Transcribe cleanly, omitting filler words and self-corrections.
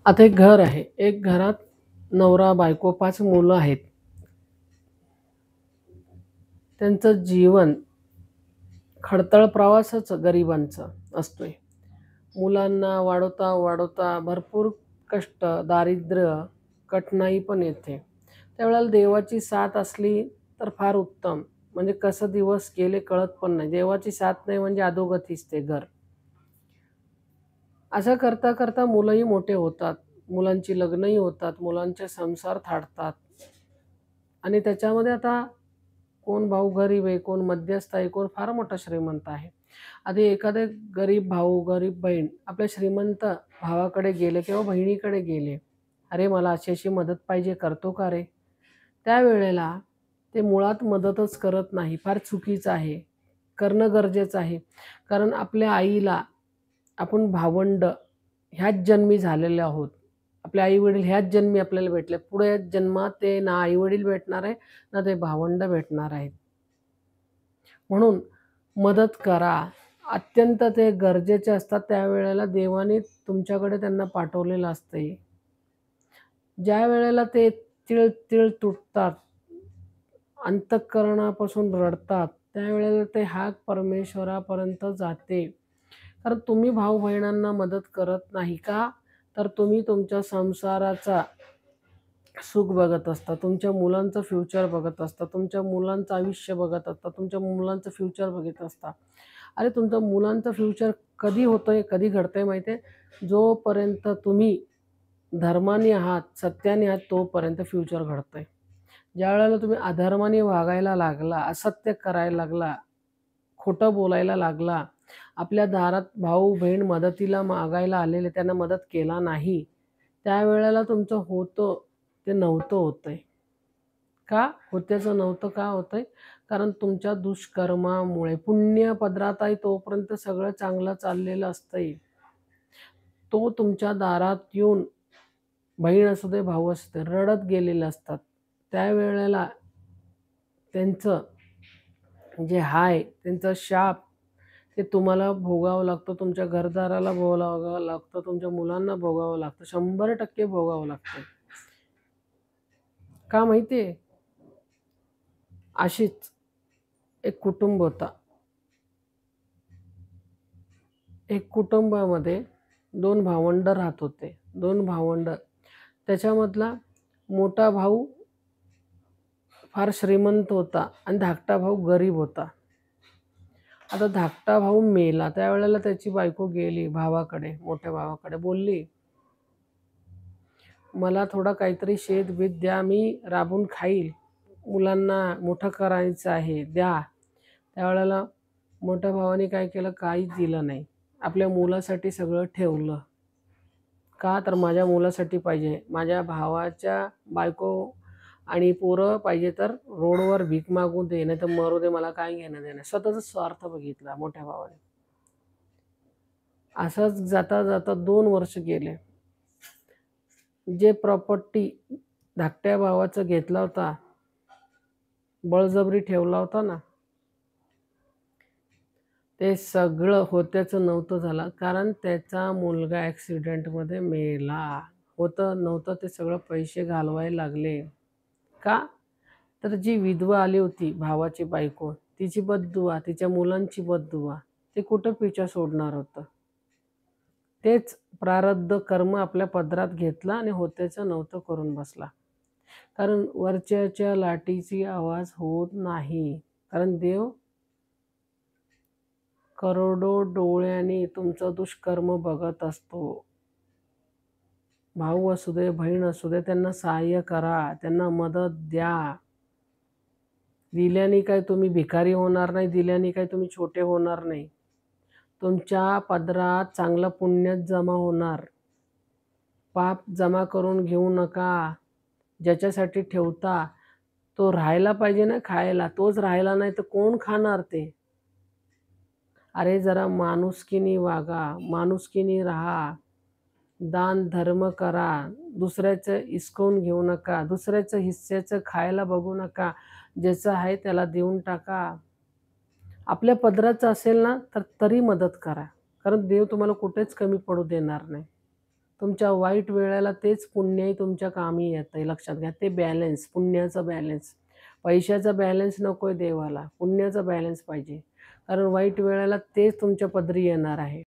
आता एक घर आहे. एक घरात नवरा, बायको, 5 मुलं आहेत. त्यांचं जीवन खडतर प्रवासच गरिबांचा असतोय. मुलांना वाढवता भरपूर कष्ट, दारिद्र्य, कठीणाई पण येते. त्यावेळेला देवाची साथ असली तर फार उत्तम. म्हणजे कसं दिवस गेले कळत पण नाही. देवाची साथ नाही म्हणजे अधोगतीच ते घर. असं करता मुलंही मोठे होतात. मुलांची लग्नही होतात. मुलांचे संसार थाटतात. आणि त्याच्यामध्ये आता कोण भाऊ गरीब आहे, कोण मध्यस्थ आहे, कोण फार मोठा श्रीमंत आहे. आधी एखादे गरीब भाऊ, गरीब बहीण आपल्या श्रीमंत भावाकडे गेले किंवा बहिणीकडे गेले, "अरे, मला अशी-अशी मदत पाहिजे, करतो का रे?" त्यावेळेला ते मुळात मदतच करत नाही. फार चुकीचं आहे. करणं गरजेचं आहे. कारण आपल्या आईला आपण भावंड ह्याच जन्मी झालेले आहोत. आपले आई-वडील ह्याच जन्मी आपल्याला भेटले. पुढे जन्मात ते ना आई-वडील भेटणार आहे, ना ते भावंड भेटणार आहेत. म्हणून मदत करा. अत्यंत ते गरजेचे असतात त्यावेळेला देवाने तुमच्याकडे त्यांना पाठवलेलं असतंय. ज्यावेळेला ते तीळ-तीळ तुटतात, अंतःकरणापासून रडतात, त्यावेळेला ते हाक परमेश्वरापर्यंत जाते. कारण तुम्ही भाऊ-बहिणींना मदत करत नाही का? तर तुम्ही तुमच्या संसाराचा सुख बघत असता, तुमच्या मुलांचं फ्युचर बघत असता, तुमच्या मुलांचं आयुष्य बघत असता, तुमच्या मुलांचं फ्युचर बघत असता. अरे, तुमच्या मुलांचं फ्युचर कधी होतंय, कधी घडतंय माहिती आहे? जोपर्यंत तुम्ही धर्माने आहात, सत्याने आहात, तोपर्यंत फ्युचर घडतंय. ज्यावेळेला तुम्ही अधर्माने वागायला लागला, असत्य करायला लागला, खोटं बोलायला लागला, आपल्या दारात भाऊ-बहीण मदतीला मागायला आलेले, त्यांना मदत केला नाही, त्यावेळेला तुमचं होतं ते नव्हतं होतंय. का? होत्याचं नव्हतं का होतंय? कारण तुमच्या दुष्कर्मामुळे. पुण्य पदरात आहे तोपर्यंत सगळं चांगलं चाललेलं असतंय. तो तुमच्या दारात येऊन बहीण असू दे, भाऊ असू दे, रडत गेलेले असतात. त्यावेळेला त्यांचं जे आहे, त्यांचा शाप ते तुम्हाला भोगावं लागतं, तुमच्या घरदाराला भोगावं लागतं, तुमच्या मुलांना भोगावं लागतं, 100% भोगावं लागतं. का माहिती आहे? अशीच एक कुटुंब होता. एक कुटुंबामध्ये 2 भावंड राहत होते. 2 भावंड. त्याच्यामधला मोठा भाऊ फार श्रीमंत होता आणि धाकटा भाऊ गरीब होता. आता धाकटा भाऊ मेला. त्यावेळेला त्याची बायको गेली भावाकडे, मोठ्या भावाकडे. बोलली, "मला थोडं काहीतरी शेत-बीत द्या, मी राबून खाईल. मुलांना मोठं करायचं आहे, द्या." त्यावेळेला मोठ्या भावाने काय केलं? काहीच दिलं नाही. आपल्या मुलासाठी सगळं ठेवलं. का? तर माझ्या मुलासाठी पाहिजे. माझ्या भावाच्या बायको आणि पोरं पाहिजे तर रोडवर भीक मागू दे, नाहीतर मरू दे, मला काय घेणं-देणं. स्वतःचा स्वार्थ बघितला मोठ्या भावाने. असंच जाता 2 वर्ष गेले. जे प्रॉपर्टी धाकट्या भावाचं घेतला होता, बळजबरी ठेवला होता ना, ते सगळं होत्याचं नव्हतं झालं. कारण त्याचा मुलगा ॲक्सिडेंटमध्ये मेला. होतं नव्हतं ते सगळं पैसे घालवायला लागले. का? तर जी विधवा आली होती भावाची बायको, तिची बददुआ, तिच्या मुलांची बददुआ, ते कुठं पिछा सोडणार होतं. तेच प्रारब्ध कर्म आपल्या पदरात घेतला आणि होत्याचं नव्हतं करून बसला. कारण वरच्याच्या लाटीची आवाज होत नाही. कारण देव करोडो डोळ्यांनी तुमचं दुष्कर्म बघत असतो. भाऊ असू दे, बहीण असू दे, त्यांना सहाय्य करा, त्यांना मदत द्या. दिल्याने काय तुम्ही भिकारी होणार नाही, दिल्याने काय तुम्ही छोटे होणार नाही. तुमच्या पदरात चांगलं पुण्य जमा होणार. पाप जमा करून घेऊ नका. ज्याच्यासाठी ठेवता तो राहायला पाहिजे ना खायला, तोच राहायला नाही तर कोण खाणार ते? अरे, जरा माणुसकीने वागा, माणुसकीने राहा, दान धर्म करा, दुसऱ्याचं हिसकावून घेऊ नका, दुसऱ्याचं हिस्स्याचं खायला बघू नका, ज्याचं आहे त्याला देऊन टाका. आपल्या पदराचं असेल ना तर तरी मदत करा. कारण देव तुम्हाला कुठेच कमी पडू देणार नाही. तुमच्या वाईट वेळेला तेच पुण्यही तुमच्या कामी येतं आहे. लक्षात घ्या. ते बॅलन्स, पुण्याचं बॅलन्स. पैशाचा बॅलन्स नको आहे देवाला, पुण्याचा बॅलन्स पाहिजे. कारण वाईट वेळेला तेच तुमच्या पदरी येणार आहे.